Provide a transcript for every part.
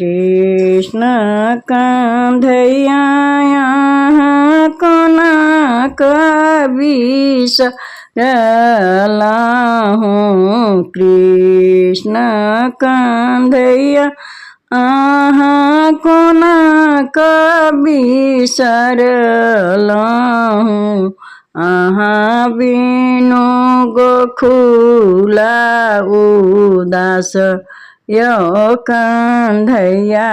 कृष्ण कान्हैया कोना बिसरला हूँ। कृष्ण कान्हैया कोना बिसरला हूँ। बिनु गोखुला उदास यो कान्हैया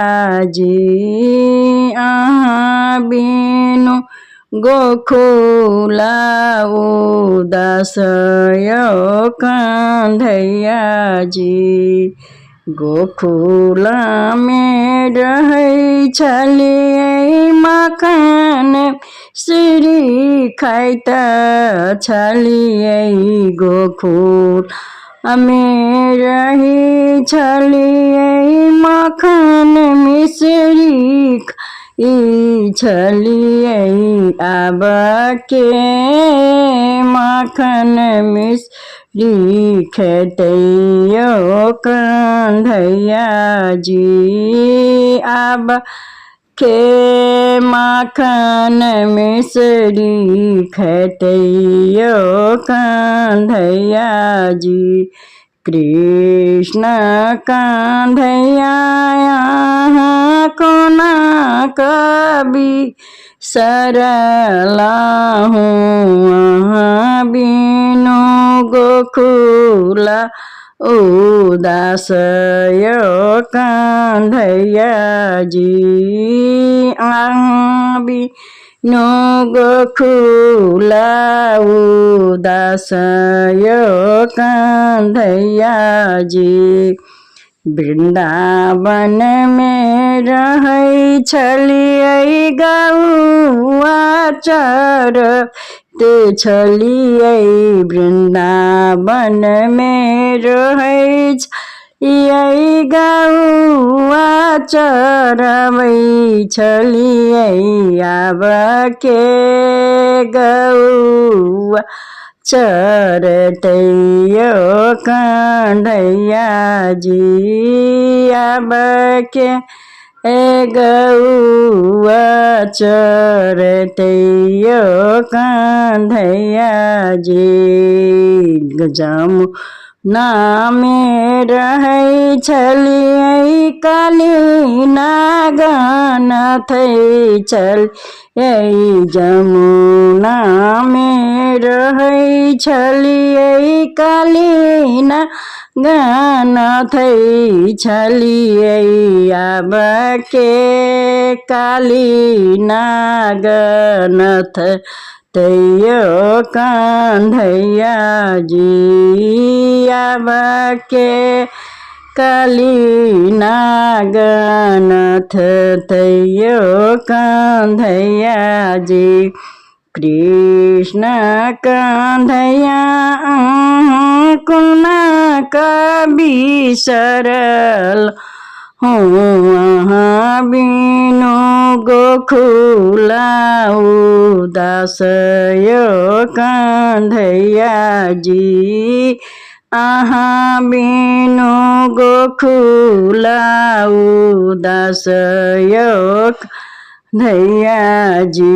जी। बिनु गोखुला उदास यो कान्हैया जी। गोखुला में रहै छलियै मखान श्री खाइत छलियै। गोखुला में रहै छलियै मखान मिश्री छलियै। आब के मखान मिश्री खेतै यो कान्हैया जी। आब के मखान मिश्री खेतै यो कान्हैया जी। कृष्ण कान्हैया कोना बिसरला हूँ। बिनु गोखुला उदास यो कान्हैया जी। बिनु गोखुला उदास यो कान्हैया जी। वृंदावन में रहै छलियै गौआ चरते छलियै। वृंदावन में रहै छलियै गौआ चरबै छलियै। आब के गौआ चरतै यो कान्हैया जी। आब के गौआ चरतै यो कान्हैया जी। जमुना में रहै छलियै काली नागनाथ छलियै। जमुना में रहै छलियै काली नागनाथ छलियै। आब के काली नागनाथ यो कान्हैया जी। आब के काली नागनाथ यो कान्हैया जी। कृष्ण कान्हैया कोना बिसरला हूँ। बिनु गोखुला उदास यो कान्हैया जी। बिनु गोखुला उदास यो कान्हैया जी।